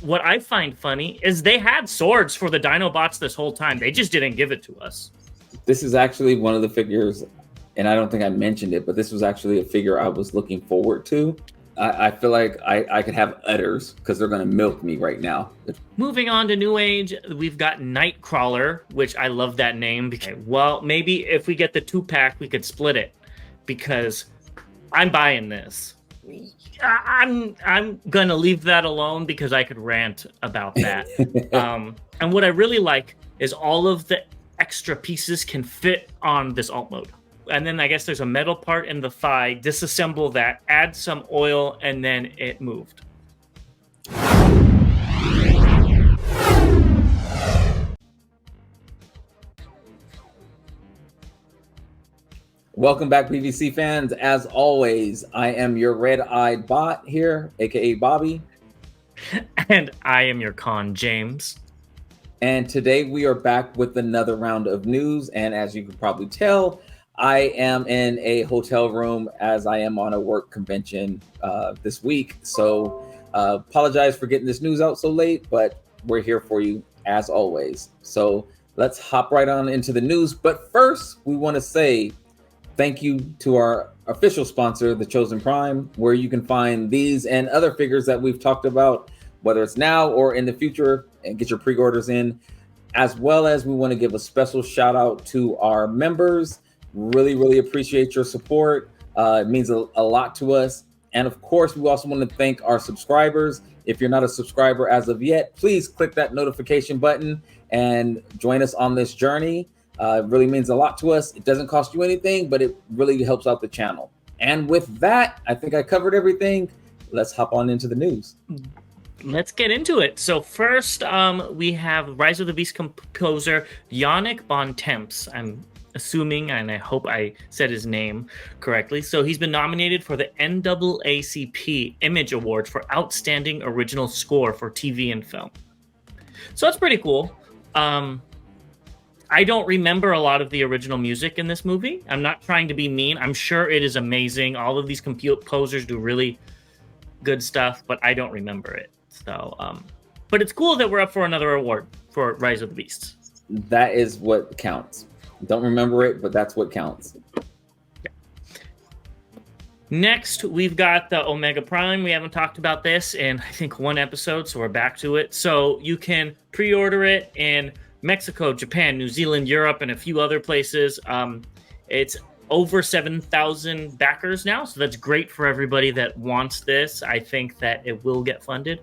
what I find funny is they had swords for the Dinobots this whole time. They just didn't give it to us. This is actually one of the figures, and I don't think I mentioned it, but this was actually a figure I was looking forward to. I feel like I could have udders because they're going to milk me right now. Moving on to Newage, we've got Nightcrawler, which I love that name. Well, maybe if we get the 2-pack, we could split it because I'm buying this. I'm gonna leave that alone because I could rant about that. And what I really like is all of the extra pieces can fit on this alt mode. And then I guess there's a metal part in the thigh. Disassemble that, add some oil, and then it moved. Welcome back, PVC fans. As always, I am your red-eyed bot here, aka Bobby. And I am your con, James. And today we are back with another round of news. And as you can probably tell, I am in a hotel room as I am on a work convention this week. So apologize for getting this news out so late, but we're here for you as always. So let's hop right on into the news. But first, we want to say thank you to our official sponsor, The Chosen Prime, where you can find these and other figures that we've talked about, whether it's now or in the future, and get your pre-orders in. As well as we want to give a special shout out to our members. Really appreciate your support. It means a lot to us. And of course, we also want to thank our subscribers. If you're not a subscriber as of yet, please click that notification button and join us on this journey. It really means a lot to us. It doesn't cost you anything, but it really helps out the channel. And with that, I think I covered everything. Let's hop on into the news. Let's get into it. So first, we have Rise of the Beast composer Yannick Bontemps. I'm assuming, and I hope I said his name correctly. So he's been nominated for the NAACP Image Award for Outstanding Original Score for TV and Film. So that's pretty cool. I don't remember a lot of the original music in this movie. I'm not trying to be mean. I'm sure it is amazing. All of these composers do really good stuff, but I don't remember it. So, but it's cool that we're up for another award for Rise of the Beasts. That is what counts. Don't remember it, but that's what counts. Yeah. Next, we've got the Omega Prime. We haven't talked about this in, I think, one episode, so we're back to it. So you can pre-order it in Mexico, Japan, New Zealand, Europe, and a few other places. It's over 7,000 backers now, so that's great for everybody that wants this. I think that it will get funded.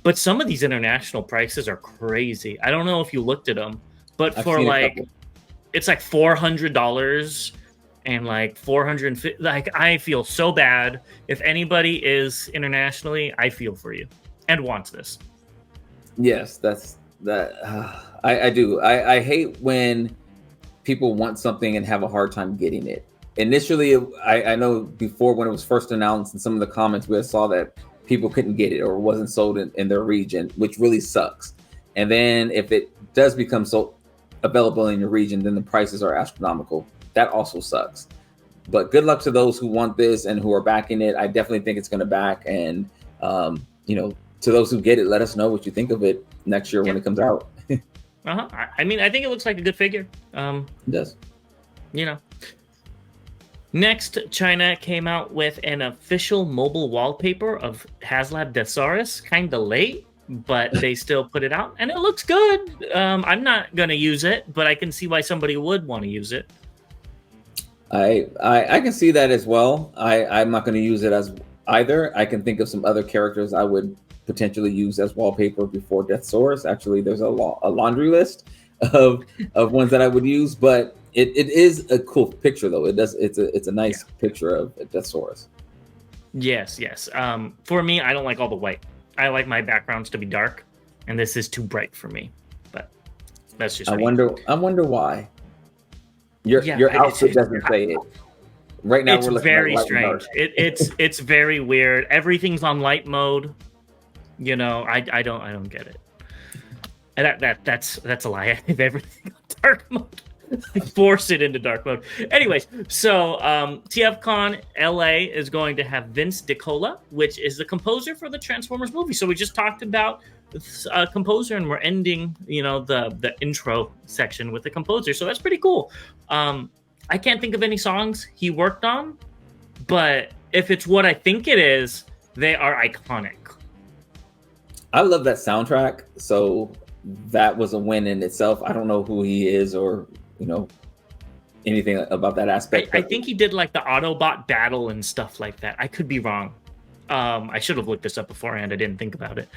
But some of these international prices are crazy. I don't know if you looked at them, but for like, it's like $400 and like 450. Like, I feel so bad. If anybody is internationally, I feel for you and wants this. Yes, that's that. I do. I hate when people want something and have a hard time getting it. Initially, I know before when it was first announced in some of the comments, we saw that people couldn't get it or wasn't sold in their region, which really sucks. And then if it does become so available in your region, then the prices are astronomical. That also sucks. But good luck to those who want this and who are backing it. I definitely think it's going to back. And, to those who get it, let us know what you think of it next year when it comes out. I mean, I think it looks like a good figure. It does. Next, China came out with an official mobile wallpaper of HasLab Desaurus. Kind of late, but they still put it out, and it looks good. I'm not going to use it, but I can see why somebody would want to use it. I can see that as well. I'm not going to use it as either. I can think of some other characters I would potentially use as wallpaper before Deathsaurus. Actually, there's a laundry list of ones that I would use, but it is a cool picture though. It's a nice picture of Deathsaurus. Yes. For me, I don't like all the white. I like my backgrounds to be dark, and this is too bright for me. But that's just I me. wonder why. Your outfit doesn't say it. Right now it's we're looking very at strange. It's very weird. Everything's on light mode. I don't get it. And that's a lie. I have everything on dark mode. Force it into dark mode. Anyways, so TFCon LA is going to have Vince DiCola, which is the composer for the Transformers movie. So we just talked about a composer, and we're ending, the intro section with the composer. So that's pretty cool. I can't think of any songs he worked on, but if it's what I think it is, they are iconic. I love that soundtrack. So that was a win in itself. I don't know who he is or anything about that aspect. I think he did like the Autobot battle and stuff like that. I could be wrong. I should have looked this up beforehand. I didn't think about it.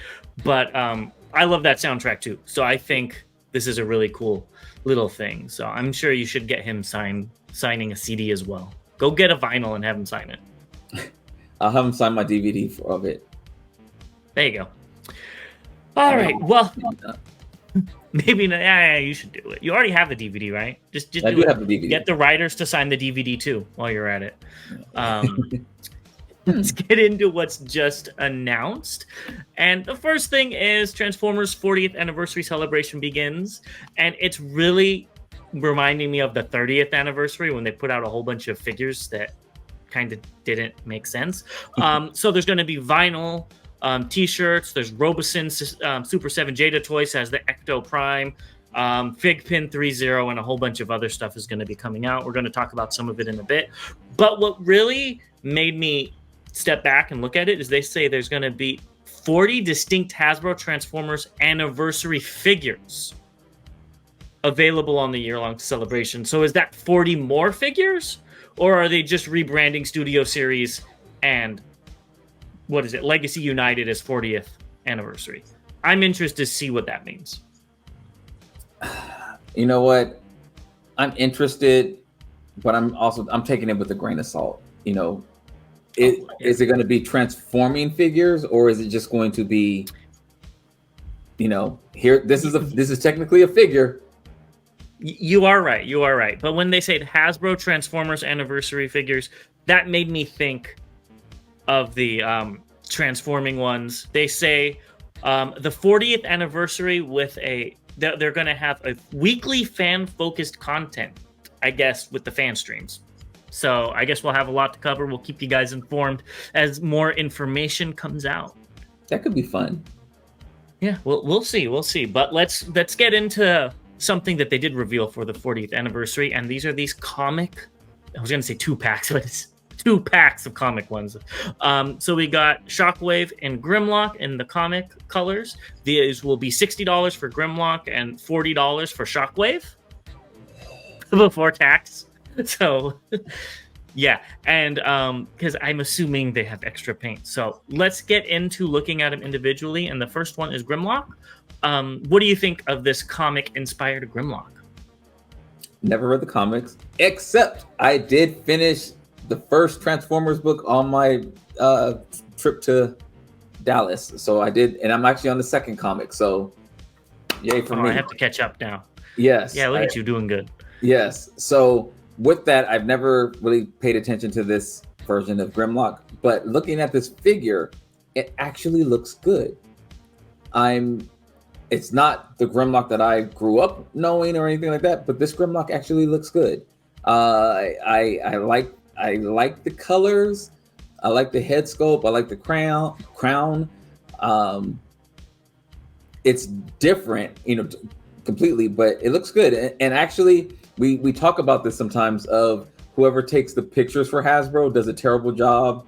But I love that soundtrack too. So I think this is a really cool little thing. So I'm sure you should get him signing a CD as well. Go get a vinyl and have him sign it. I'll have him sign my DVD of it. There you go. All right. Well, maybe not. Yeah, you should do it. You already have the DVD, right? Just I do have the DVD. Get the writers to sign the DVD too while you're at it. Let's get into what's just announced. And the first thing is Transformers 40th anniversary celebration begins. And it's really reminding me of the 30th anniversary when they put out a whole bunch of figures that kind of didn't make sense. So there's going to be vinyl, t-shirts. There's Roboson Super 7 Jada toys as the Ecto Prime. Figpin 3.0 and a whole bunch of other stuff is going to be coming out. We're going to talk about some of it in a bit. But what really made me step back and look at it is they say there's going to be 40 distinct Hasbro Transformers anniversary figures available on the year-long celebration. So is that 40 more figures, or are they just rebranding Studio Series and what is it, Legacy United as 40th anniversary? I'm interested to see what that means. You know what? I'm interested, but I'm taking it with a grain of salt. Is it going to be transforming figures, or is it just going to be, here? This is technically a figure. You are right. But when they say Hasbro Transformers anniversary figures, that made me think of the transforming ones. They say the 40th anniversary with they're going to have a weekly fan-focused content, I guess, with the fan streams. So I guess we'll have a lot to cover. We'll keep you guys informed as more information comes out. That could be fun. Yeah, we'll see. But let's get into something that they did reveal for the 40th anniversary, and these are these comic. I was going to say 2-packs, but it's 2 packs of comic ones. So we got Shockwave and Grimlock in the comic colors. These will be $60 for Grimlock and $40 for Shockwave before tax. So, yeah, and because I'm assuming they have extra paint. So let's get into looking at them individually. And the first one is Grimlock. What do you think of this comic-inspired Grimlock? Never read the comics, except I did finish the first Transformers book on my trip to Dallas. So I did, and I'm actually on the second comic. So, yay for me. I have to catch up now. Yes. Yeah, look at you doing good. Yes. So with that, I've never really paid attention to this version of Grimlock, but looking at this figure, it actually looks good. It's not the Grimlock that I grew up knowing or anything like that, but this Grimlock actually looks good. I like the colors. I like the head sculpt. I like the crown. It's different, completely, but it looks good. And actually, we talk about this sometimes of whoever takes the pictures for Hasbro does a terrible job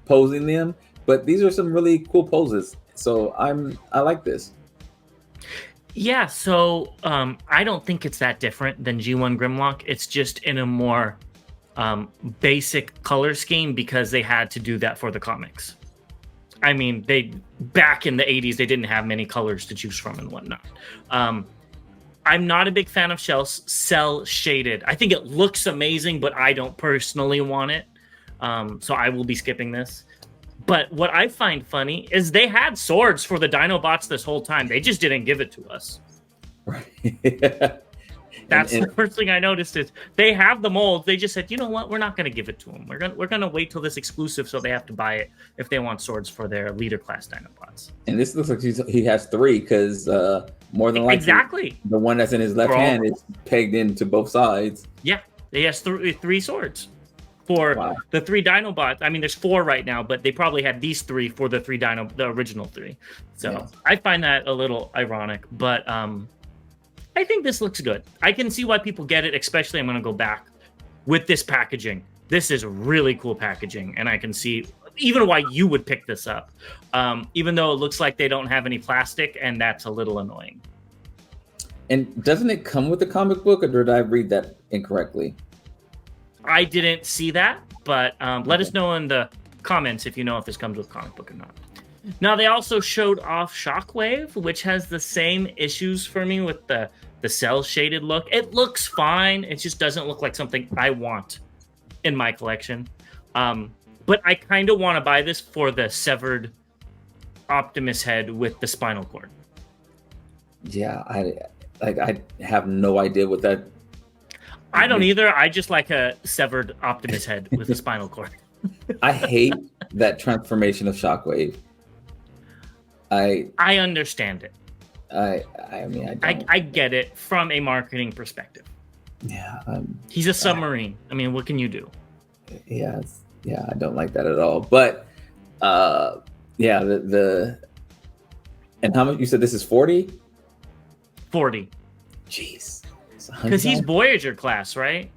posing them, but these are some really cool poses. So I like this. Yeah, so I don't think it's that different than G1 Grimlock. It's just in a more basic color scheme because they had to do that for the comics. I mean, back in the 80s, they didn't have many colors to choose from and whatnot. I'm not a big fan of cell shaded. I think it looks amazing, but I don't personally want it. So I will be skipping this. But what I find funny is they had swords for the Dinobots this whole time. They just didn't give it to us. Right. That's the first thing I noticed is they have the molds. They just said, you know what, we're not going to give it to them. We're gonna wait till this exclusive, so they have to buy it if they want swords for their leader class Dinobots. And this looks like he has 3 because more than likely, exactly, the one that's in his left hand is pegged into both sides. Yeah, he has 3 swords for the 3 Dinobots. I mean, there's 4 right now, but they probably had these 3 for the the original 3. So I find that a little ironic, but I think this looks good. I can see why people get it, especially I'm going to go back with this packaging. This is really cool packaging, and I can see even why you would pick this up, even though it looks like they don't have any plastic, and that's a little annoying. And doesn't it come with the comic book, or did I read that incorrectly? I didn't see that, but let us know in the comments if you know if this comes with comic book or not. Now, they also showed off Shockwave, which has the same issues for me with the cell-shaded look. It looks fine. It just doesn't look like something I want in my collection. But I kind of want to buy this for the severed Optimus head with the spinal cord. Yeah, I have no idea what that... I don't either. I just like a severed Optimus head with a spinal cord. I hate that transformation of Shockwave. I understand it. I mean, I get it from a marketing perspective. Yeah. He's a submarine. I mean, what can you do? Yeah, I don't like that at all. But yeah, and how much you said this is 40? 40. Jeez. Because he's Voyager class, right?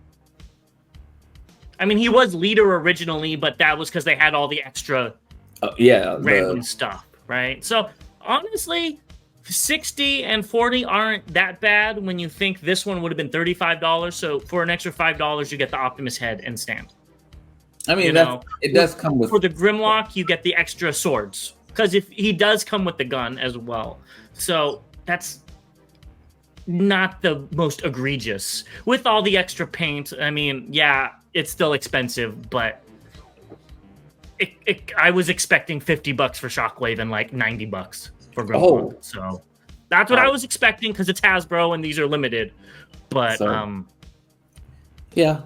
I mean, he was leader originally, but that was because they had all the extra random stuff, right? So honestly, 60 and 40 aren't that bad when you think this one would have been $35. So for an extra $5, you get the Optimus head and stand. I mean, it does come with... For the Grimlock, you get the extra swords. Because if he does come with the gun as well. So that's not the most egregious. With all the extra paint, I mean, yeah, it's still expensive, but I was expecting $50 for Shockwave and like $90 for Grimlock. So that's what I was expecting because it's Hasbro and these are limited. But yeah.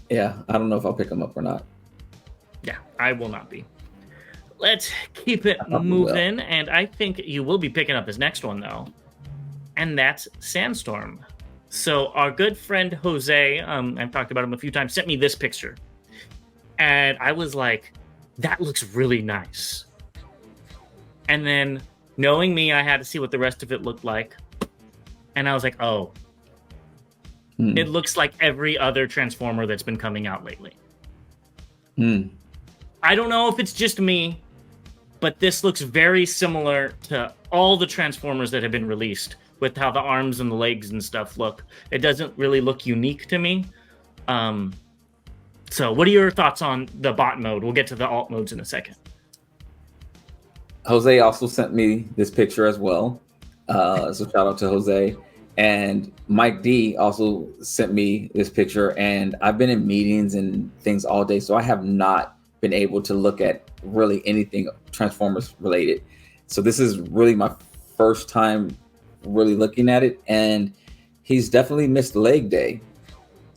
Yeah, I don't know if I'll pick them up or not. Yeah, I will not be. Let's keep it moving, and I think you will be picking up his next one though, and that's SANDSTORM. So our good friend Jose, I've talked about him a few times, sent me this picture, and I was like, "That looks really nice." And then, knowing me, I had to see what the rest of it looked like, and I was like, "Oh." It looks like every other Transformer that's been coming out lately. I don't know if it's just me, but this looks very similar to all the Transformers that have been released with how the arms and the legs and stuff look. It doesn't really look unique to me. So what are your thoughts on the bot mode? We'll get to the alt modes in a second. Jose also sent me this picture as well. So shout out to Jose. And Mike D also sent me this picture, and I've been in meetings and things all day, so I have not been able to look at really anything Transformers related. So this is really my first time really looking at it, and he's definitely missed leg day.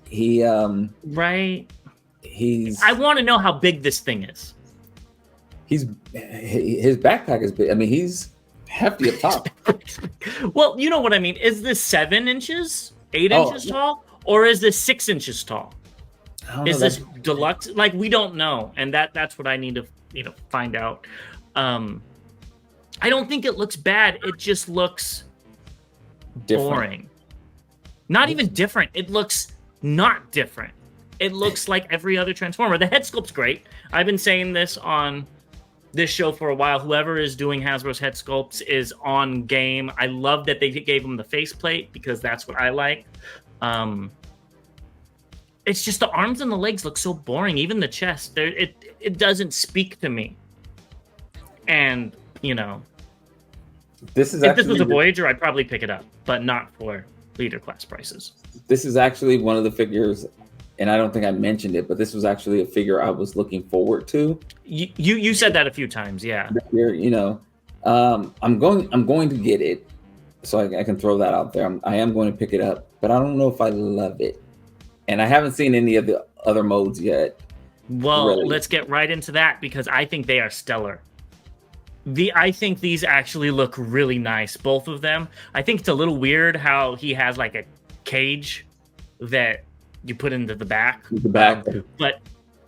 He right. I want to know how big this thing is. His backpack is big. I mean, he's hefty up top. Well, you know what I mean. Is this 7 inches, 8 inches tall, or is this 6 inches tall? Is this deluxe? Like, we don't know, and that's what I need to find out. I don't think it looks bad. It just looks boring. Not even different. It looks not different. It looks like every other Transformer. The head sculpt's great. I've been saying this on this show for a while. Whoever is doing Hasbro's head sculpts is on game. I love that they gave him the faceplate because that's what I like. It's just the arms and the legs look so boring. Even the chest, it doesn't speak to me. And if this was a Voyager, I'd probably pick it up, but not for leader class prices. This is actually one of the figures, and I don't think I mentioned it, but this was actually a figure I was looking forward to. You said that a few times, yeah. I'm going to get it, So I can throw that out there. I am going to pick it up, but I don't know if I love it. And I haven't seen any of the other modes yet. Well, really. Let's get right into that because I think they are stellar. I think these actually look really nice, both of them. I think it's a little weird how he has like a cage that you put into the back. But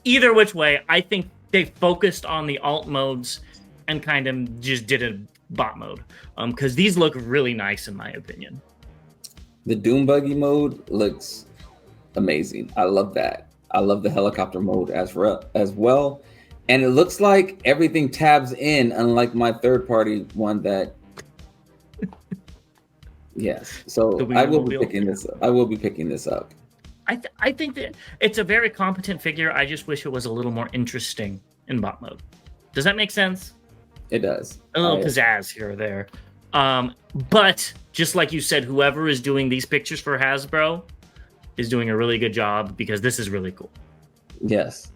either which way, I think they focused on the alt modes and kind of just did a bot mode. Because these look really nice in my opinion. The Doom Buggy mode looks amazing. I love that. I love the helicopter mode as well. And it looks like everything tabs in, unlike my third-party one that. Yes, so I will be picking this up. I will be picking this up. I think that it's a very competent figure. I just wish it was a little more interesting in bot mode. Does that make sense? It does. A little pizzazz here or there. But just like you said, whoever is doing these pictures for Hasbro is doing a really good job because this is really cool. Yes.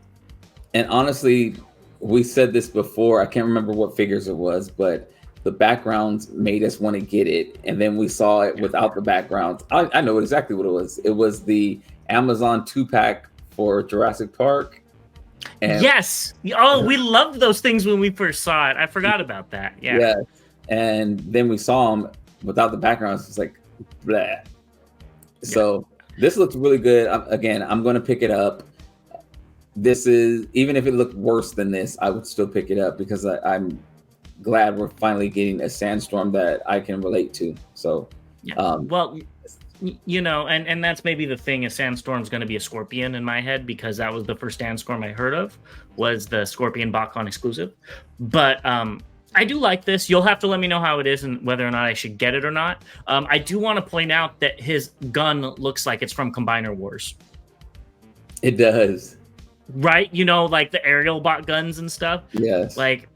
And honestly, we said this before. I can't remember what figures it was, but the backgrounds made us want to get it. And then we saw it without the backgrounds. I know exactly what it was. It was the Amazon 2-pack for Jurassic Park. And yes. Oh, we loved those things when we first saw it. I forgot about that. Yeah. Yeah. And then we saw them without the backgrounds. It's like, blah. Yeah. So this looks really good. Again, I'm going to pick it up. This is, even if it looked worse than this, I would still pick it up because I'm glad we're finally getting a SANDSTORM that I can relate to. So, well, you know, and that's maybe the thing. A SANDSTORM's going to be a Scorpion in my head because that was the first SANDSTORM I heard of was the Scorpion BotCon exclusive. But I do like this. You'll have to let me know how it is and whether or not I should get it or not. I do want to point out that his gun looks like it's from Combiner Wars. It does. Right, you know, like the aerial bot guns and stuff. Yes. Like,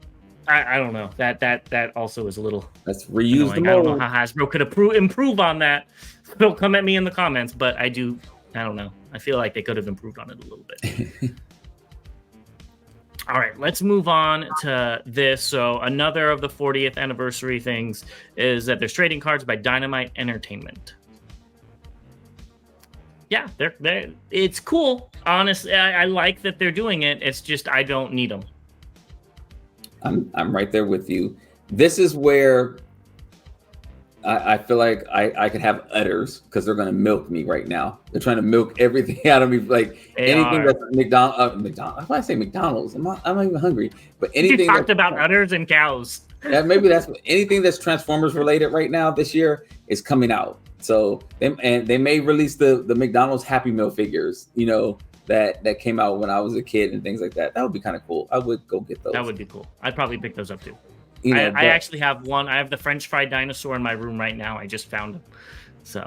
I don't know. That also is a little. That's reused. I don't know how Hasbro could improve on that. Don't come at me in the comments, but I don't know. I feel like they could have improved on it a little bit. All right, let's move on to this. So another of the 40th anniversary things is that there's trading cards by Dynamite Entertainment. Yeah, they're it's cool. Honestly, I like that they're doing it. It's just I don't need them. I'm right there with you. This is where I feel like I could have udders because they're going to milk me right now. They're trying to milk everything out of me. Like anything that's McDonald's. If I say McDonald's, I'm not even hungry. But anything you talked about udders and cows. Maybe that's anything that's Transformers related right now this year is coming out. So they may release the McDonald's Happy Meal figures, you know, that came out when I was a kid and things like that. That would be kind of cool. I would go get those. That would be cool. I'd probably pick those up too. You know, I actually have one. I have the French fried dinosaur in my room right now. I just found him. So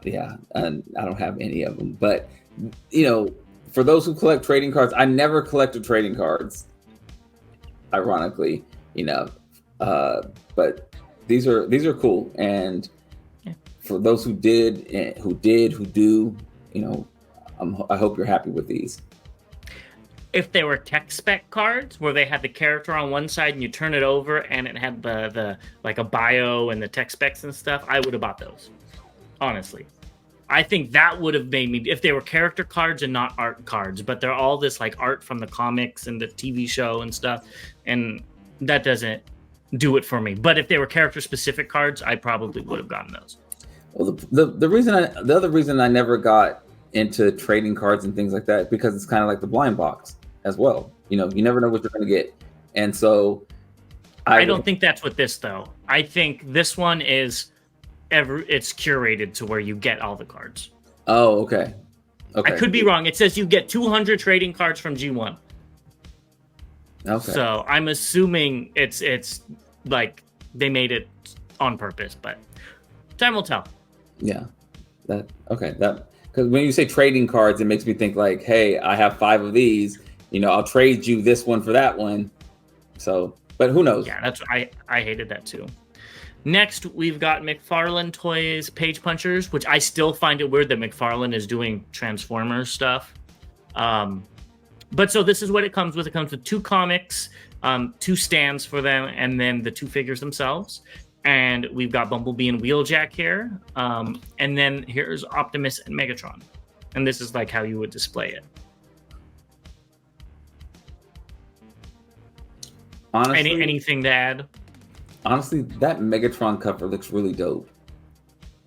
yeah, and I don't have any of them. But you know, for those who collect trading cards, I never collected trading cards. Ironically, you know, but these are cool. And for those who do, you know, I hope you're happy with these. If they were tech spec cards where they had the character on one side and you turn it over and it had the like a bio and the tech specs and stuff, I would have bought those. Honestly, I think that would have made me, if they were character cards and not art cards, but they're all this like art from the comics and the TV show and stuff, and that doesn't do it for me. But if they were character specific cards, I probably would have gotten those. Well, the other reason I never got into trading cards and things like that because it's kind of like the blind box as well. You know, you never know what you're going to get, and so I don't think that's what this though. I think this one is it's curated to where you get all the cards. Oh, okay. I could be wrong. It says you get 200 trading cards from G1. Okay. So I'm assuming it's like they made it on purpose, but time will tell. Yeah. Because when you say trading cards, it makes me think like, hey, I have 5 of these. You know, I'll trade you this one for that one. So, but who knows? Yeah, that's I hated that too. Next, we've got McFarlane Toys Page Punchers, which I still find it weird that McFarlane is doing Transformers stuff. But so this is what it comes with. It comes with 2 comics, 2 stands for them, and then the 2 figures themselves. And we've got Bumblebee and Wheeljack here. And then here's Optimus and Megatron. And this is like how you would display it. Honestly, anything to add? Honestly, that Megatron cover looks really dope.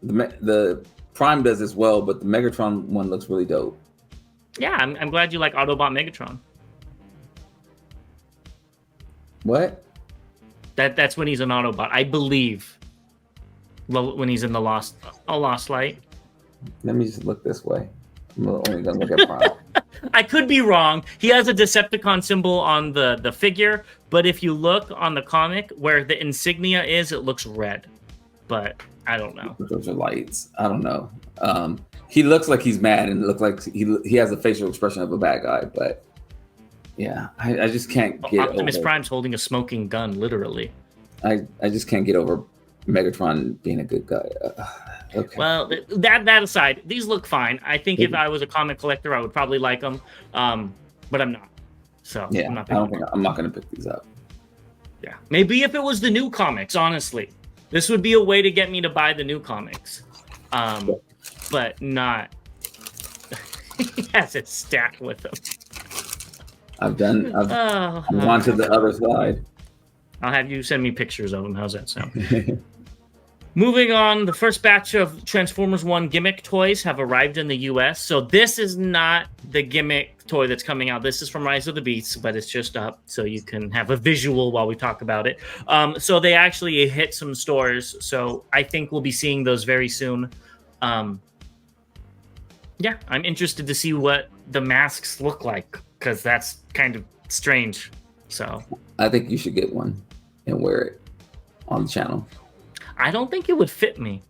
The Prime does as well, but the Megatron one looks really dope. Yeah, I'm glad you like Autobot Megatron. What? That's when he's an Autobot, I believe. When he's in the Lost Light. Let me just look this way. I'm only gonna look at Prime. I could be wrong. He has a Decepticon symbol on the figure, but if you look on the comic where the insignia is, it looks red. But I don't know. Those are lights. I don't know. He looks like he's mad, and it looks like he has a facial expression of a bad guy. But yeah, I just can't get Optimus over. Prime's holding a smoking gun, literally. I just can't get over Megatron being a good guy. Okay. Well, that aside, these look fine. I think if I was a comic collector, I would probably like them, but I'm not. So yeah, I'm not going to pick these up. Yeah, maybe if it was the new comics, honestly, this would be a way to get me to buy the new comics, but not. He has it stacked with them. I've gone to the other side. I'll have you send me pictures of them. How's that sound? Moving on, the first batch of Transformers 1 gimmick toys have arrived in the US. So this is not the gimmick toy that's coming out. This is from Rise of the Beasts, but it's just up so you can have a visual while we talk about it. So they actually hit some stores. So I think we'll be seeing those very soon. Yeah, I'm interested to see what the masks look like because that's kind of strange. So I think you should get one and wear it on the channel. I don't think it would fit me.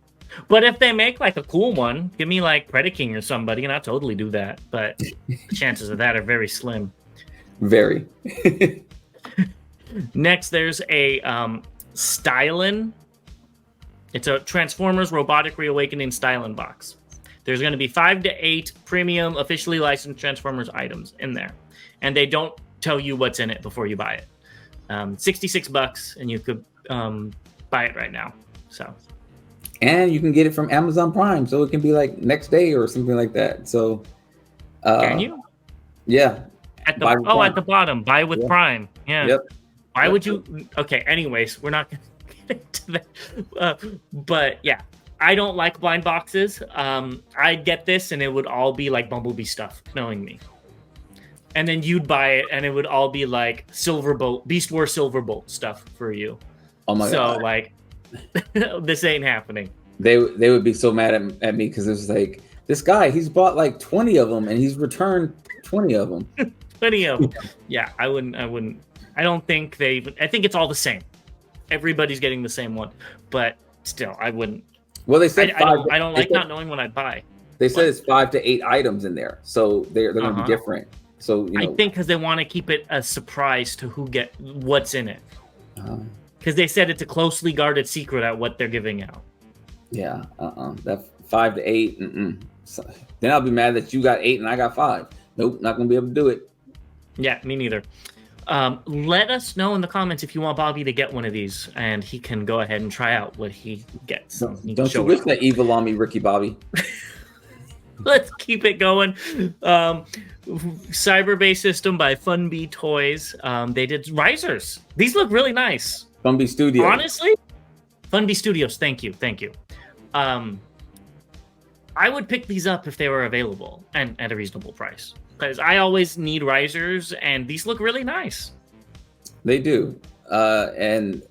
But if they make like a cool one, give me like Predaking or somebody, and I'll totally do that. But the chances of that are very slim. Very. Next, there's a Stylin. It's a Transformers Robotic Reawakening Stylin box. There's going to be 5 to 8 premium officially licensed Transformers items in there. And they don't tell you what's in it before you buy it. $66, and you could buy it right now. So, and you can get it from Amazon Prime, so it can be like next day or something like that. So, can you? Yeah. At the bottom, buy with Prime. Yeah. Yep. Why would you? Okay. Anyways, we're not going to get into that. But yeah, I don't like blind boxes. I'd get this, and it would all be like Bumblebee stuff, knowing me. And then you'd buy it, and it would all be like Silverbolt, Beast War Silverbolt stuff for you. Oh my god! So like. This ain't happening. They would be so mad at me because it's like this guy, he's bought like 20 of them and he's returned 20 of them. 20 of them. Yeah, I wouldn't. I don't think I think it's all the same. Everybody's getting the same one, but still, I wouldn't. Well, they said I don't like not knowing what I'd buy. They said it's 5 to 8 items in there, so they're going to be different. So I think because they want to keep it a surprise to what's in it. Because they said it's a closely guarded secret at what they're giving out. Yeah, that 5 to 8. So, then I'll be mad that you got 8 and I got 5. Nope, not gonna be able to do it. Yeah, me neither. Let us know in the comments if you want Bobby to get one of these, and he can go ahead and try out what he gets. Don't you wish that evil on me, Ricky Bobby? Let's keep it going. Cyberbase System by Funbee Toys. They did risers. These look really nice. Funbee Studios. Honestly, Funbee Studios. Thank you. I would pick these up if they were available and at a reasonable price because I always need risers, and these look really nice. They do, and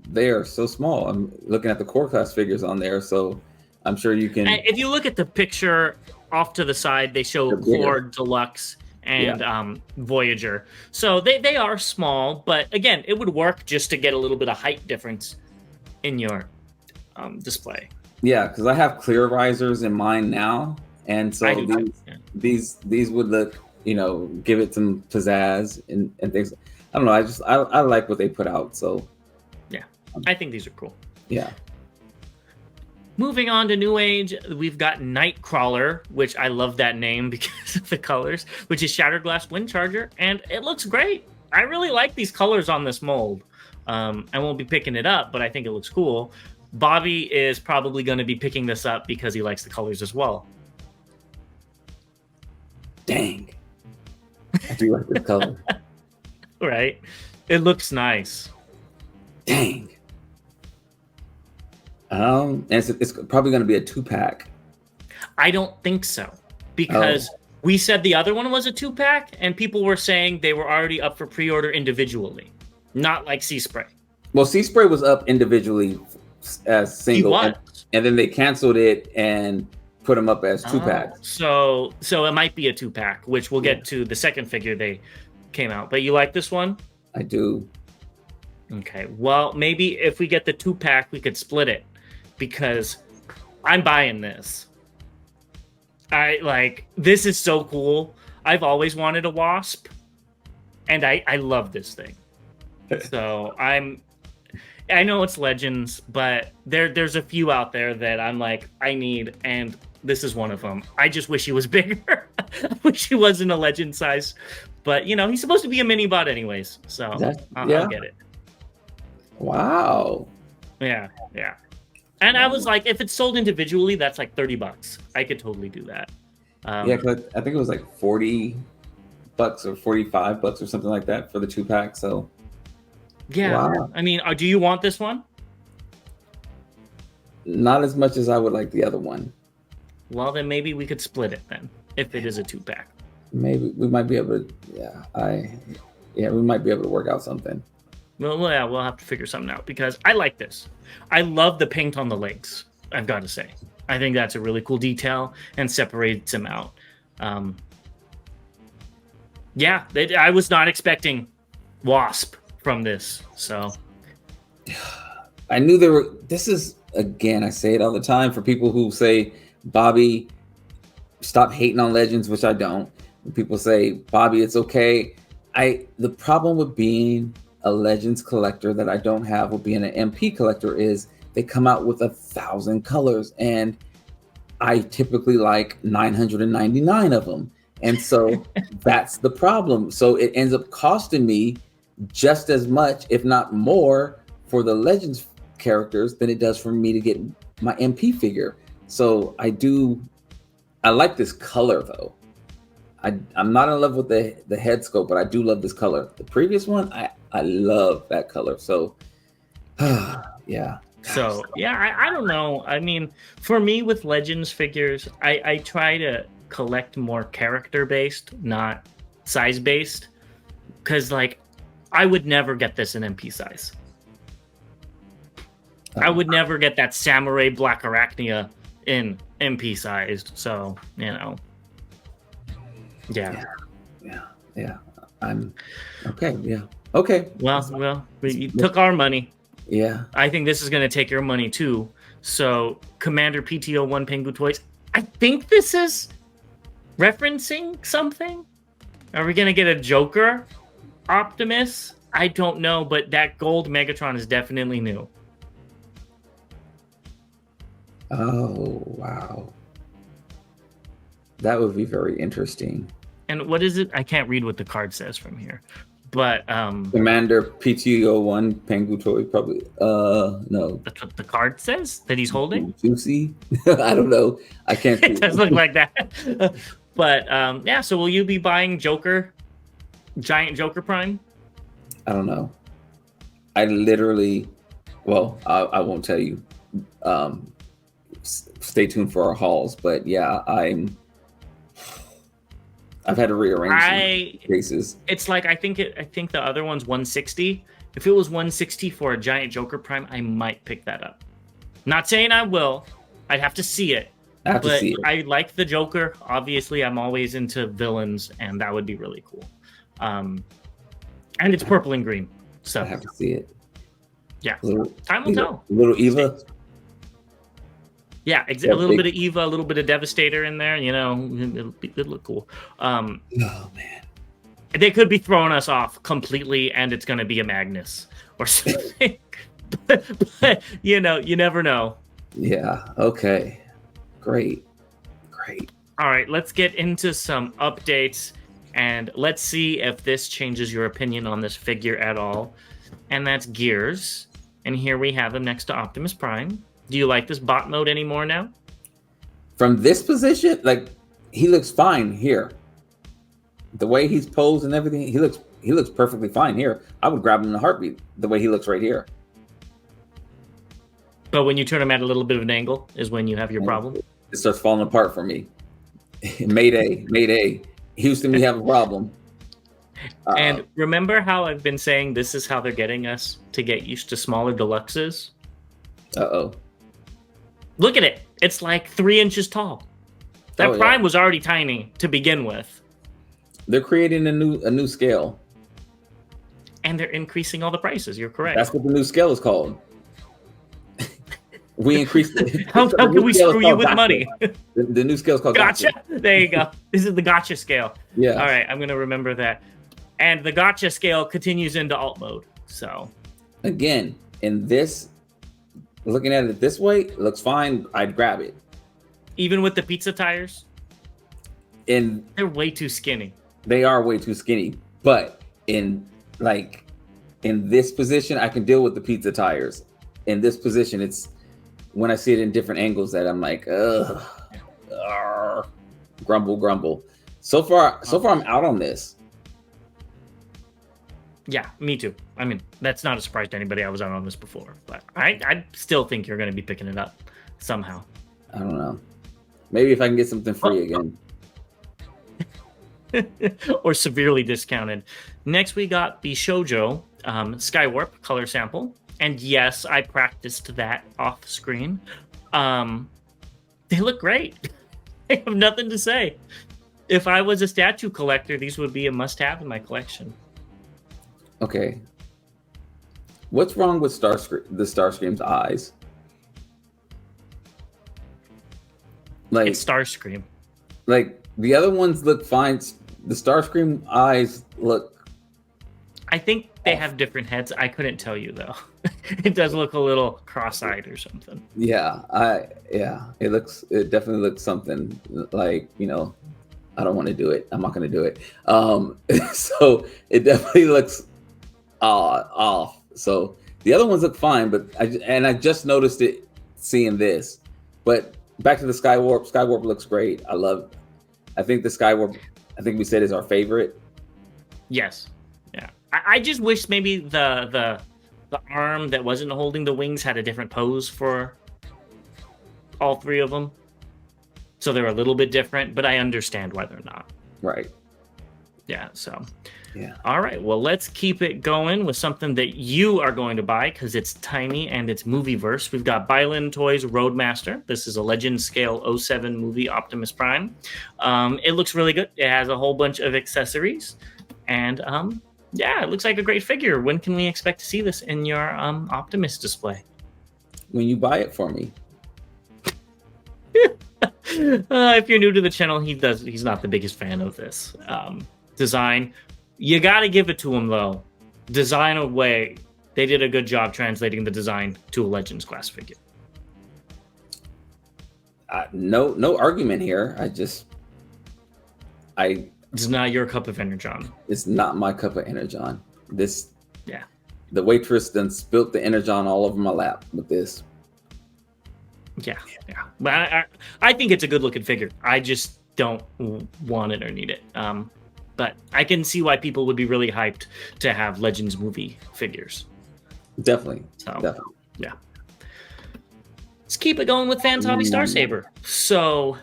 they are so small. I'm looking at the core class figures on there, so I'm sure you can. And if you look at the picture off to the side, they show Core Deluxe and Voyager. So they are small, but again, it would work just to get a little bit of height difference in your display. Yeah, because I have clear risers in mine now, and so these would look, give it some pizzazz and things. I don't know. I like what they put out. So yeah, I think these are cool. Yeah. Moving on to Newage, we've got Nightcrawler, which I love that name because of the colors, which is Shattered Glass Wind Charger, and it looks great. I really like these colors on this mold. I won't be picking it up, but I think it looks cool. Bobby is probably going to be picking this up because he likes the colors as well. Dang. I do like this color. Right? It looks nice. Dang. And it's probably going to be a 2-pack. I don't think so, because we said the other one was a 2-pack, and people were saying they were already up for pre-order individually, not like Sea Spray. Well, Sea Spray was up individually as single, and then they canceled it and put them up as 2-packs. So it might be a 2-pack, which we'll get to the second figure they came out. But you like this one? I do. Okay. Well, maybe if we get the 2-pack, we could split it, because I'm buying this. This is so cool. I've always wanted a Wasp, and I love this thing. So I know it's Legends, but there's a few out there that I'm like, I need, and this is one of them. I just wish he was bigger. I wish he wasn't a Legend size, but he's supposed to be a mini bot anyways, so I'll get it. Wow. Yeah. And I was like, if it's sold individually, that's like $30. I could totally do that. Because I think it was like $40 or $45 or something like that for the 2-pack. So yeah, wow. I mean, do you want this one? Not as much as I would like the other one. Well, then maybe we could split it then, if it is a 2-pack. Maybe we might be able to. We might be able to work out something. Well, yeah, we'll have to figure something out, because I like this. I love the paint on the legs, I've got to say. I think that's a really cool detail and separates him out. I was not expecting Wasp from this, so. I knew there were. This is, again, I say it all the time for people who say, Bobby, stop hating on Legends, which I don't. When people say, Bobby, it's okay. The problem with being a Legends collector that I don't have, with being an MP collector, is they come out with 1,000 colors, and I typically like 999 of them. And so that's the problem. So it ends up costing me just as much, if not more, for the Legends characters than it does for me to get my MP figure. So I like this color though. I'm not in love with the head sculpt, but I do love this color. The previous one, I love that color. So yeah. So yeah, I don't know. I mean, for me with Legends figures, I try to collect more character based, not size based, because I would never get this in MP size. I would never get that Samurai Black Arachnia in MP sized. So yeah. I'm okay. Yeah. Okay. Well, you took our money. Yeah. I think this is going to take your money too. So, Commander PTO1 Pengu Toys. I think this is referencing something. Are we going to get a Joker Optimus? I don't know, but that gold Megatron is definitely new. Oh, wow. That would be very interesting. And what is it? I can't read what the card says from here. But Commander PTO1 Pengu Toy, probably no. That's what the card says that he's holding? Juicy? I don't know. I can't see it does look like that. But so will you be buying Giant Joker Prime? I don't know. I literally, I won't tell you. Stay tuned for our hauls, but yeah, I've had to rearrange cases. It's like I think the other one's 160. If it was 160 for a Giant Joker Prime, I might pick that up. Not saying I will. I'd have to see it. I like the Joker. Obviously, I'm always into villains, and that would be really cool. And it's purple and green. So I have to see it. Yeah. Time will tell. Little Eva. Yeah, a little bit of Eva, a little bit of Devastator in there. It'll look cool. Oh man, they could be throwing us off completely, and it's going to be a Magnus or something. but you never know. Yeah. Okay. Great. All right, let's get into some updates, and let's see if this changes your opinion on this figure at all. and that's Gears. And here we have him next to Optimus Prime. Do you like this bot mode anymore now? From this position, like, he looks fine here. The way he's posed and everything, he looks perfectly fine here. I would grab him in a heartbeat. The way he looks right here. But when you turn him at a little bit of an angle is when you have your problem. It starts falling apart for me. Mayday, Mayday. Houston, we have a problem. And remember how I've been saying this is how they're getting us to get used to smaller deluxes? Uh-oh. Look at it. It's like 3 inches tall. That Prime was already tiny to begin with. They're creating a new scale. And they're increasing all the prices. You're correct. That's what the new scale is called. We increased it. How can we screw you with gotcha. money? The new scale is called gotcha. There you go. This is the gotcha scale. Yeah. All right. I'm going to remember that. And the gotcha scale continues into alt mode. So again, in this, looking at it this way, it looks fine. I'd grab it. Even with the pizza tires? And they're way too skinny. They are way too skinny. But in this position, I can deal with the pizza tires. In this position, it's when I see it in different angles that I'm like, ugh, grumble, grumble. So far, I'm out on this. Yeah, me too. I mean, that's not a surprise to anybody. I was out on this before, but I still think you're going to be picking it up somehow. I don't know. Maybe if I can get something free again. Or severely discounted. Next, we got the Shoujo Skywarp color sample. And yes, I practiced that off screen. They look great. I have nothing to say. If I was a statue collector, these would be a must-have in my collection. Okay. What's wrong with the Starscream's eyes? Like, it's Starscream. Like, the other ones look fine. The Starscream eyes look... I think they have different heads. I couldn't tell you, though. It does look a little cross-eyed or something. Yeah, it definitely looks something like, you know, I don't want to do it. I'm not going to do it. So it definitely looks off. So the other ones look fine, but I just noticed it seeing this. But back to the Skywarp. Skywarp looks great. I think the Skywarp, I think we said, is our favorite. Yes. Yeah. I just wish maybe the arm that wasn't holding the wings had a different pose for all three of them. So they're a little bit different, but I understand why they're not. Right. Yeah, so. Yeah. All right, well, let's keep it going with something that you are going to buy because it's tiny and it's movieverse. We've got Byland Toys Roadmaster. This is a Legend Scale 07 movie Optimus Prime. It looks really good. It has a whole bunch of accessories. And yeah, it looks like a great figure. When can we expect to see this in your Optimus display? When you buy it for me. If you're new to the channel, he's not the biggest fan of this design. You got to give it to him, though. Design away. They did a good job translating the design to a Legends class figure. No argument here. It's not your cup of Energon. It's not my cup of Energon. Yeah. The waitress then spilt the Energon all over my lap with this. Yeah. But I think it's a good looking figure. I just don't want it or need it. But I can see why people would be really hyped to have Legends movie figures. Definitely. Yeah. Let's keep it going with Fans Hobby Star Saber. So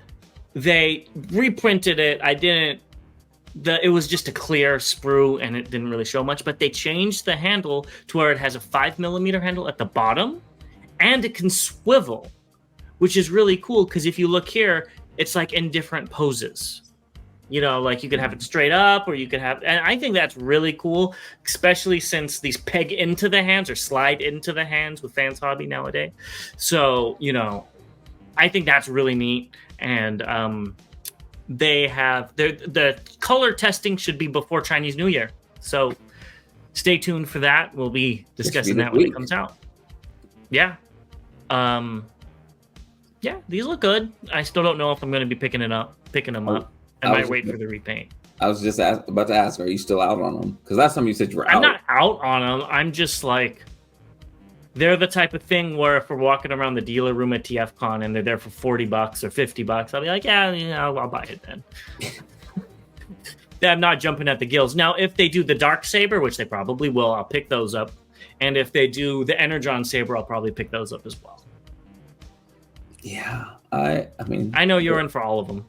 they reprinted it. It was just a clear sprue and it didn't really show much, but they changed the handle to where it has a 5mm handle at the bottom and it can swivel, which is really cool because if you look here, it's like in different poses. You know, like you could have it straight up or you could have, and I think that's really cool, especially since these peg into the hands or slide into the hands with Fans Hobby nowadays. So, you know, I think that's really neat. And they have, the color testing should be before Chinese New Year. So stay tuned for that. We'll be discussing that when it comes out. Yeah. Yeah, these look good. I still don't know if I'm going to be picking them up. I might wait for the repaint. I was just about to ask, are you still out on them? Because last time you said you were I'm out. not out on them. I'm just like, they're the type of thing where if we're walking around the dealer room at TFCon and they're there for $40 or $50, I'll be like, yeah, I'll buy it then. I'm not jumping at the gills. Now, if they do the Dark Saber, which they probably will, I'll pick those up. And if they do the Energon Saber, I'll probably pick those up as well. Yeah, I mean, I know you're in for all of them.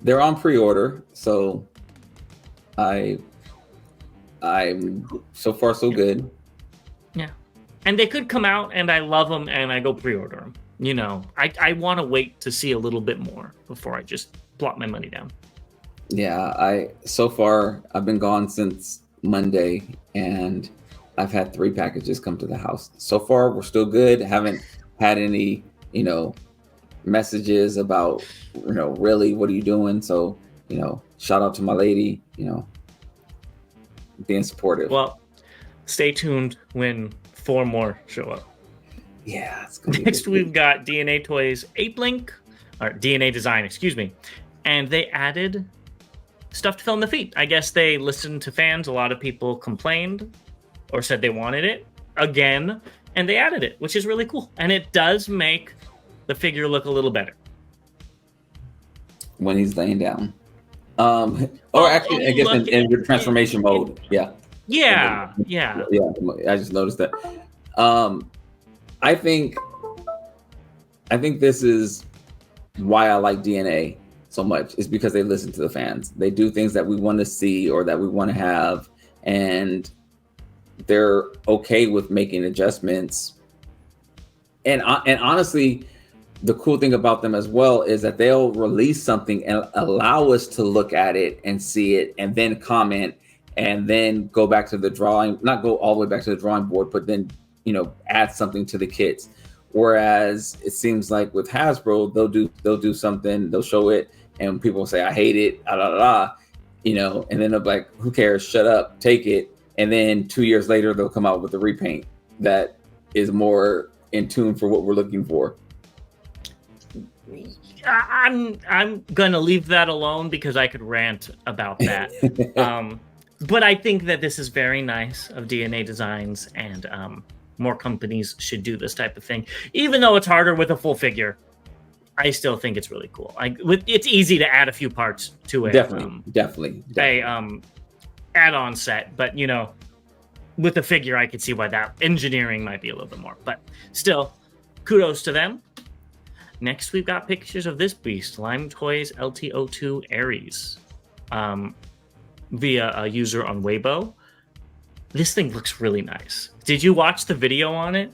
They're on pre-order, so I'm so far so good. Yeah, and they could come out, and I love them, and I go pre-order them. You know, I want to wait to see a little bit more before I just plop my money down. Yeah, so far I've been gone since Monday, and I've had 3 packages come to the house. So far, we're still good. Haven't had any, messages about, really, what are you doing? So, shout out to my lady, being supportive. Well, stay tuned when 4 more show up. Yeah. It's gonna be Next, we've got DNA Toys 8-Link, or DNA Design, excuse me. And they added stuff to fill in the feet. I guess they listened to fans. A lot of people complained or said they wanted it again, and they added it, which is really cool. And it does make the figure look a little better when he's laying down. Or actually, I guess in transformation mode. Yeah. Yeah. I just noticed that. I think this is why I like DNA so much, is because they listen to the fans. They do things that we want to see or that we want to have, and they're okay with making adjustments. And honestly, the cool thing about them as well is that they'll release something and allow us to look at it and see it and then comment and then go back to the drawing, not go all the way back to the drawing board, but then, add something to the kits. Whereas it seems like with Hasbro, they'll do something, they'll show it, and people will say, I hate it, and then they'll be like, who cares? Shut up, take it. And then 2 years later, they'll come out with a repaint that is more in tune for what we're looking for. I'm gonna leave that alone because I could rant about that. But I think that this is very nice of DNA Designs, and more companies should do this type of thing. Even though it's harder with a full figure, I still think it's really cool. It's easy to add a few parts to it. Definitely. A add-on set, but with the figure, I could see why that engineering might be a little bit more. But still, kudos to them. Next, we've got pictures of this beast, Lime Toys LTO2 Ares, via a user on Weibo. This thing looks really nice. Did you watch the video on it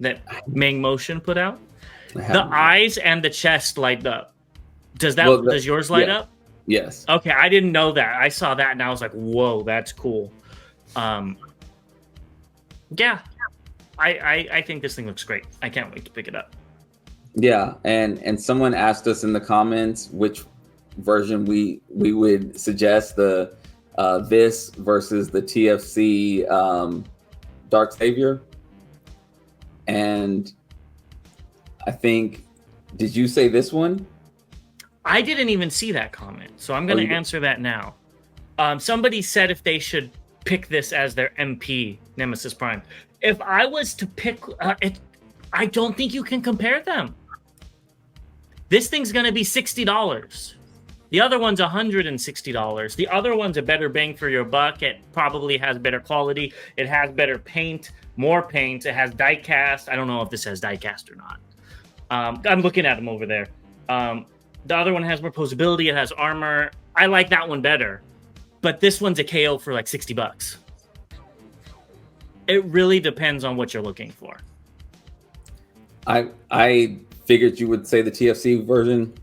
that Mang Motion put out? The eyes and the chest light up. Does yours light up? Yes. Okay, I didn't know that. I saw that and I was like, whoa, that's cool. Yeah, I think this thing looks great. I can't wait to pick it up. Yeah, and someone asked us in the comments which version we would suggest, the this versus the TFC Dark Savior. And I think, did you say this one? I didn't even see that comment, so I'm going to answer that now. Somebody said if they should pick this as their MP, Nemesis Prime. If I was to pick it, I don't think you can compare them. This thing's going to be $60. The other one's $160. The other one's a better bang for your buck. It probably has better quality. It has better paint, more paint. It has die cast. I don't know if this has die cast or not. I'm looking at them over there. The other one has more posability. It has armor. I like that one better. But this one's a KO for like $60. It really depends on what you're looking for. I figured you would say the TFC version.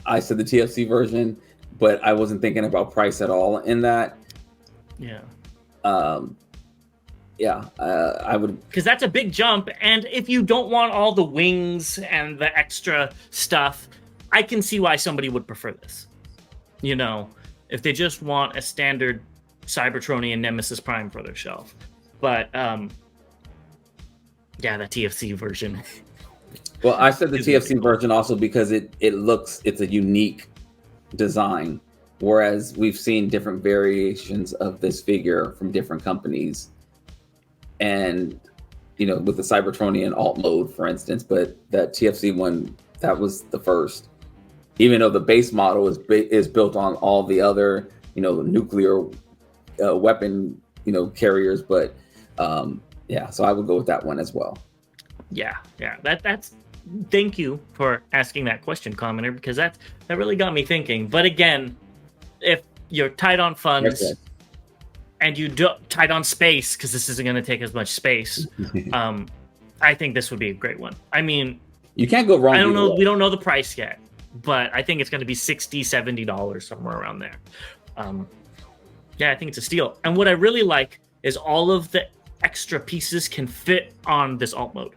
I said the TFC version, but I wasn't thinking about price at all in that. Yeah. I would, because that's a big jump. And if you don't want all the wings and the extra stuff, I can see why somebody would prefer this. If they just want a standard Cybertronian Nemesis Prime for their shelf. But yeah, the TFC version. Well, I said the TFC version also because it's a unique design. Whereas we've seen different variations of this figure from different companies. And, you know, with the Cybertronian alt mode, for instance, but that TFC one, that was the first. Even though the base model is built on all the other, you know, nuclear weapon, you know, carriers. But yeah, so I would go with that one as well. Yeah. That's. Thank you for asking that question, commenter, because that really got me thinking. But again, if you're tight on funds and you do tight on space, because this isn't going to take as much space, I think this would be a great one. I mean, you can't go wrong. I don't know. We don't know the price yet, but I think it's going to be $60, $70, somewhere around there. Yeah, I think it's a steal. And what I really like is all of the extra pieces can fit on this alt mode.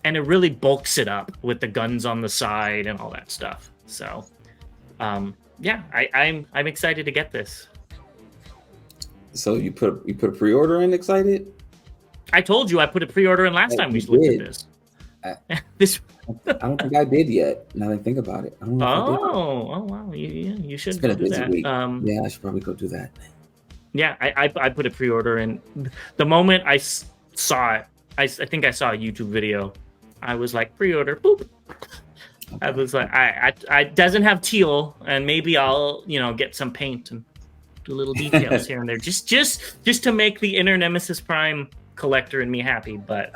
And it really bulks it up with the guns on the side and all that stuff. So, yeah, I'm excited to get this. So you put a pre-order in, excited? I told you I put a pre-order in last time we looked at this. I don't think I did yet. Now that I think about it, I don't know. Oh wow! You should. It's been a busy that. week. Yeah, I should probably go do that. Yeah, I put a pre-order in. The moment I saw it, I think I saw a YouTube video. I was like, pre-order, boop. Okay. I was like, I doesn't have teal, and maybe I'll get some paint and do little details here and there, just to make the inner Nemesis Prime collector in me happy. But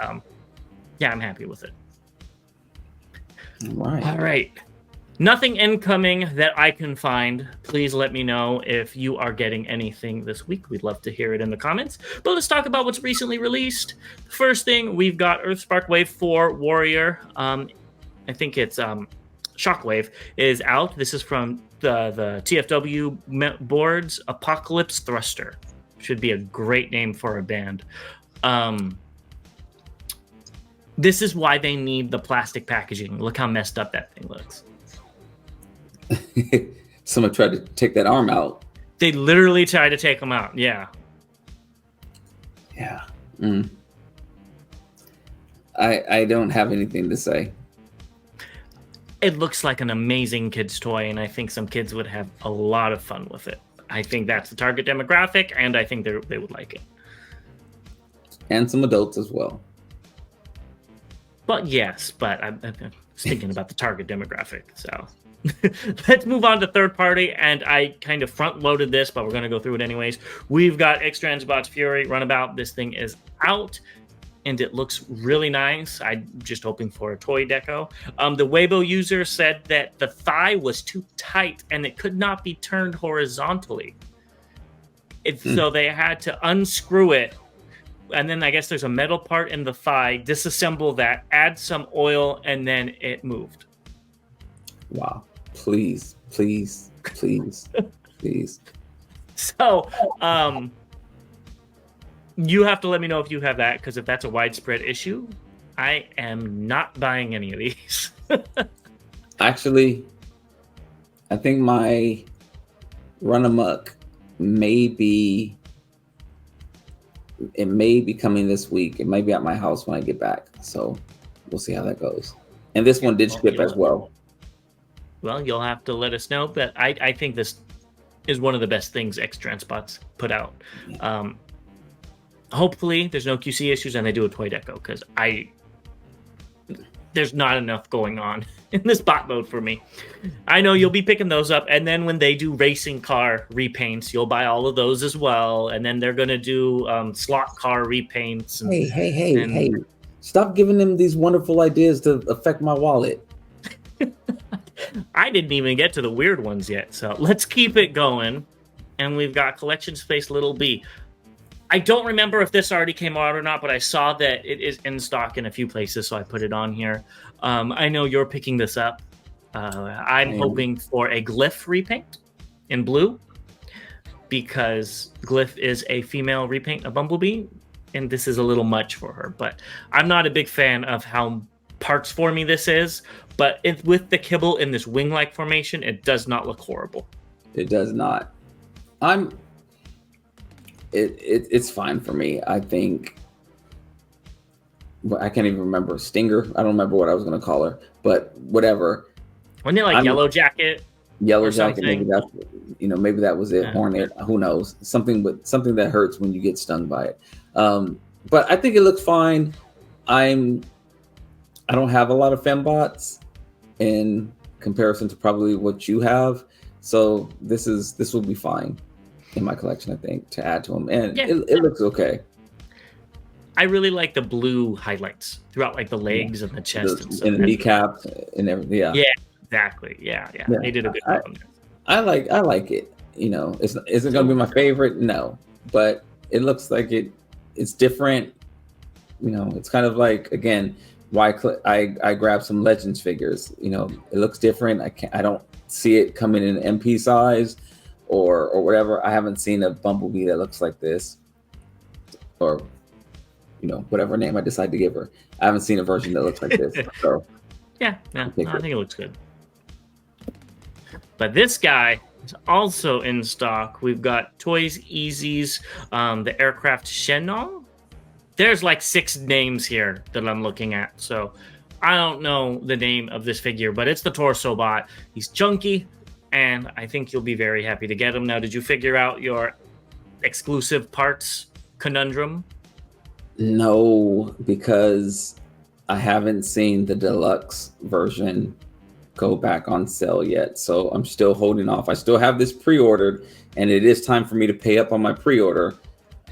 yeah, I'm happy with it. All right. Nothing incoming that I can find. Please let me know if you are getting anything this week. We'd love to hear it in the comments. But let's talk about what's recently released. First thing, we've got Earthspark Wave 4 Warrior. I think it's Shockwave is out. This is from the TFW boards. Apocalypse Thruster. Should be a great name for a band. This is why they need the plastic packaging. Look how messed up that thing looks. Someone tried to take that arm out. They literally tried to take them out. Yeah. I don't have anything to say. It looks like an amazing kid's toy, and I think some kids would have a lot of fun with it. I think that's the target demographic, and I think they would like it. And some adults as well. But yes, I'm thinking about the target demographic, so... Let's move on to third party, and I kind of front loaded this, but we're going to go through it anyways. We've got X-Transbots Fury Runabout. This thing is out, and it looks really nice. I'm just hoping for a toy deco. The Weibo user said that the thigh was too tight, and it could not be turned horizontally. So they had to unscrew it, and then I guess there's a metal part in the thigh, disassemble that, add some oil, and then it moved. Wow. Please. So, you have to let me know if you have that, because if that's a widespread issue, I am not buying any of these. Actually, I think my Run Amok may be coming this week. It may be at my house when I get back. So we'll see how that goes. And this one did ship as well. Well, you'll have to let us know, but I think this is one of the best things X-Transbots put out. Hopefully there's no QC issues and they do a toy deco, because there's not enough going on in this bot mode for me. I know you'll be picking those up, and then when they do racing car repaints, you'll buy all of those as well, and then they're going to do slot car repaints. And, hey, stop giving them these wonderful ideas to affect my wallet. I didn't even get to the weird ones yet, so let's keep it going. And we've got Collection Space Little B. I don't remember if this already came out or not, but I saw that it is in stock in a few places, so I put it on here. I know you're picking this up. I'm hoping for a Glyph repaint in blue, because Glyph is a female repaint of Bumblebee, and this is a little much for her. But I'm not a big fan of how parts formy this is, but with the kibble in this wing-like formation, it does not look horrible. It does not. It's fine for me. I think, I can't even remember, Stinger. I don't remember what I was going to call her, but whatever. Wasn't it like Yellow Jacket? Yellow or Jacket, maybe something. that's, maybe that was it. Yeah. Hornet, who knows? Something that hurts when you get stung by it. But I think it looks fine. I don't have a lot of fembots in comparison to probably what you have, so this will be fine in my collection, I think, to add to them, and Yeah. it looks okay. I really like the blue highlights throughout, like the legs and the chest and stuff. And the kneecap and everything. Yeah. Yeah, exactly. Yeah. They did a good job on that. I like it. Is it going to be my favorite? No, but it looks like it's different. It's kind of like, again, why I grabbed some Legends figures. It looks different. I don't see it coming in MP size or whatever. I haven't seen a Bumblebee that looks like this, or whatever name I decide to give her. I haven't seen a version that looks like this. So yeah, I think it looks good. But this guy is also in stock. We've got Toys Easy's the aircraft Shenong. There's like 6 names here that I'm looking at, so I don't know the name of this figure, but it's the torso bot. He's chunky, and I think you'll be very happy to get him. Now, did you figure out your exclusive parts conundrum? No, because I haven't seen the deluxe version go back on sale yet, so I'm still holding off. I still have this pre-ordered, and it is time for me to pay up on my pre-order.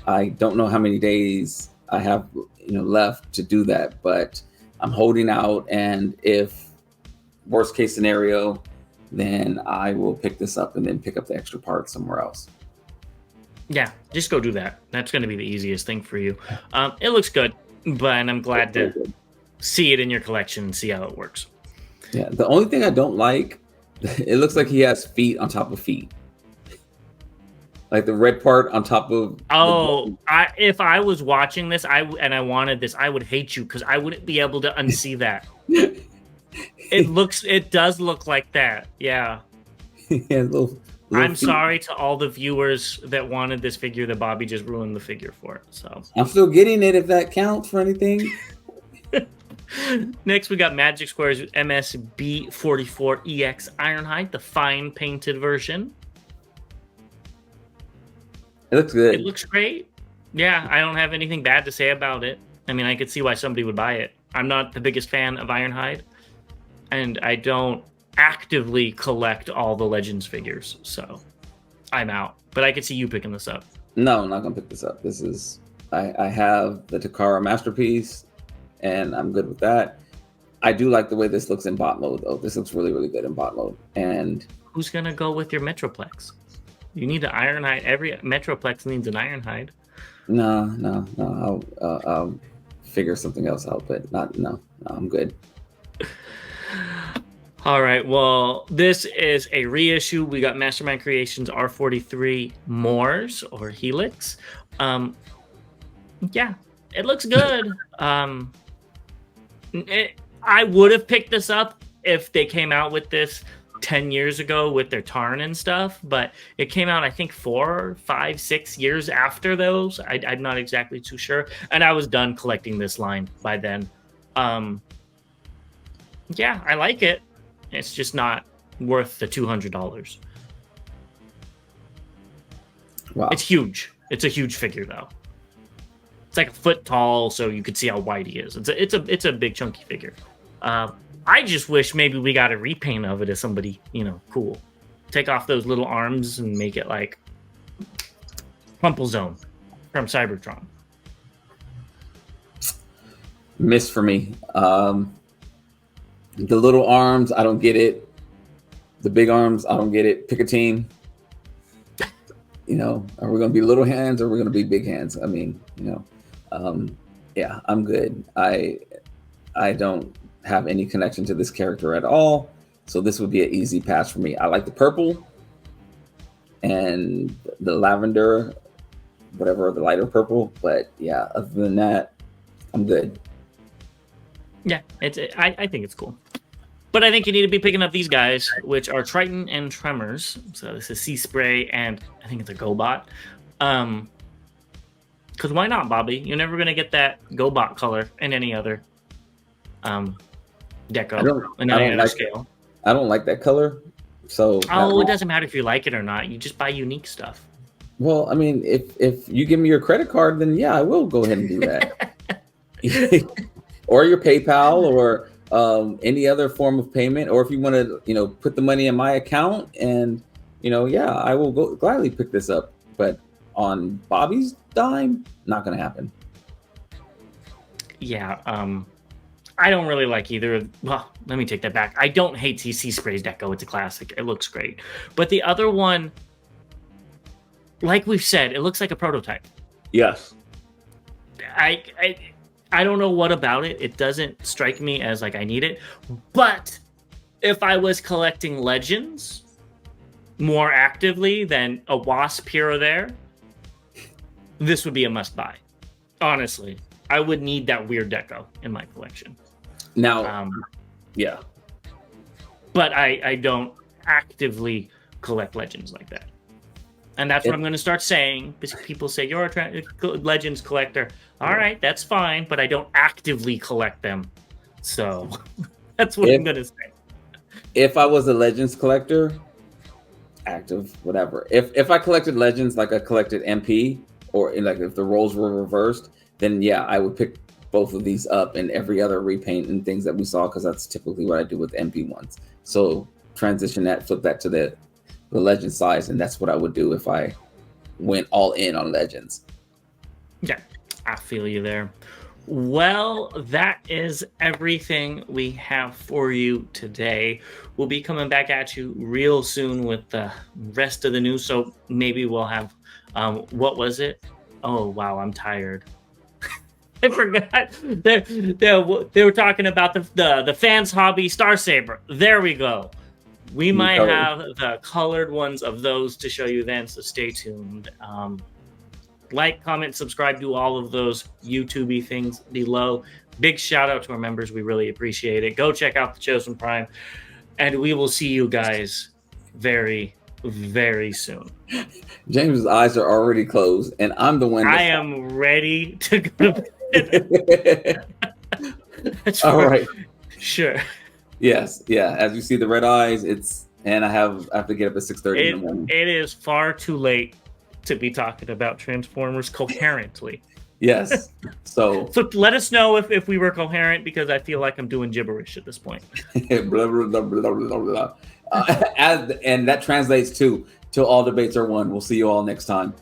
I don't know how many days I have left to do that, but I'm holding out, and if worst case scenario, then I will pick this up and then pick up the extra parts somewhere else. Yeah, just go do that. That's going to be the easiest thing for you. It looks good, but I'm glad to see it in your collection and see how it works. Yeah, the only thing I don't like, it looks like he has feet on top of feet. Like the red part on top of. Oh, if I was watching this, and I wanted this, I would hate you because I wouldn't be able to unsee that. It does look like that. Yeah. Yeah, little I'm sorry to all the viewers that wanted this figure that Bobby just ruined the figure for. So I'm still getting it if that counts for anything. Next, we got Magic Square's MSB44EX Ironhide, the fine painted version. It looks good. It looks great. Yeah, I don't have anything bad to say about it. I mean, I could see why somebody would buy it. I'm not the biggest fan of Ironhide, and I don't actively collect all the Legends figures, so I'm out. But I could see you picking this up. No, I'm not gonna pick this up. This is I have the Takara Masterpiece, and I'm good with that. I do like the way this looks in bot mode, though. This looks really, really good in bot mode. And who's gonna go with your Metroplex? You need an Ironhide. Every Metroplex needs an Ironhide. No. I'll figure something else out, but no, I'm good. All right, well, this is a reissue. We got Mastermind Creations R43 Moors or Helix. Yeah, it looks good. I would have picked this up if they came out with this 10 years ago with their Tarn and stuff, but it came out, I think, 4, 5, 6 years after those. I'm not exactly too sure. And I was done collecting this line by then. Yeah, I like it. It's just not worth the $200. Wow. It's huge. It's a huge figure, though. It's like a foot tall, so you could see how wide he is. It's a big chunky figure. I just wish maybe we got a repaint of it as somebody, cool. Take off those little arms and make it like Crumple Zone from Cybertron. Miss for me. The little arms, I don't get it. The big arms, I don't get it. Pick a team. Are we going to be little hands or are we going to be big hands? I mean, yeah, I'm good. I don't have any connection to this character at all, so this would be an easy pass for me. I like the purple and the lavender, whatever, the lighter purple, but yeah, other than that, I'm good. Yeah, I think it's cool. But I think you need to be picking up these guys, which are Triton and Tremors. So this is Sea Spray, and I think it's a GoBot. Because why not, Bobby? You're never going to get that GoBot color in any other deco, in any other scale. I don't like that color. So it doesn't matter if you like it or not. You just buy unique stuff. Well, I mean, if you give me your credit card, then yeah, I will go ahead and do that. Or your PayPal, or any other form of payment, or if you want to, put the money in my account, and yeah, I will gladly pick this up. But on Bobby's dime, not going to happen. Yeah, I don't really like either. Well, let me take that back. I don't hate TC Spray's Deco. It's a classic. It looks great. But the other one, like we've said, it looks like a prototype. Yes. I don't know what about it. It doesn't strike me as like I need it. But if I was collecting Legends more actively than a Wasp here or there, this would be a must buy. Honestly, I would need that weird deco in my collection. Now, yeah. But I don't actively collect Legends like that. And that's what I'm going to start saying. Because people say, you're a Legends collector. All right, that's fine. But I don't actively collect them. So that's what I'm going to say. If I was a Legends collector, active, whatever. If I collected Legends like I collected MP, or like if the roles were reversed, then yeah, I would pick both of these up and every other repaint and things that we saw, because that's typically what I do with MP ones. So transition that, flip that to the Legend size, and that's what I would do if I went all in on Legends. Yeah, I feel you there. Well, that is everything we have for you today. We'll be coming back at you real soon with the rest of the news. So maybe we'll have, what was it? Oh, wow, I'm tired. I forgot. They were talking about the fans hobby Star Saber. There we go. We might have the colored ones of those to show you then, so stay tuned. Like, comment, subscribe to all of those YouTube-y things below. Big shout out to our members. We really appreciate it. Go check out the Chosen Prime, and we will see you guys very, very soon. James's eyes are already closed, and I'm the one. I am ready to go to bed. All right. Sure. Yes, yeah. As you see the red eyes, I have to get up at 6:30 in the morning. It is far too late to be talking about Transformers coherently. Yes. So let us know if we were coherent, because I feel like I'm doing gibberish at this point. blah, blah, blah, blah, blah, blah. And that translates to till all debates are won. We'll see you all next time.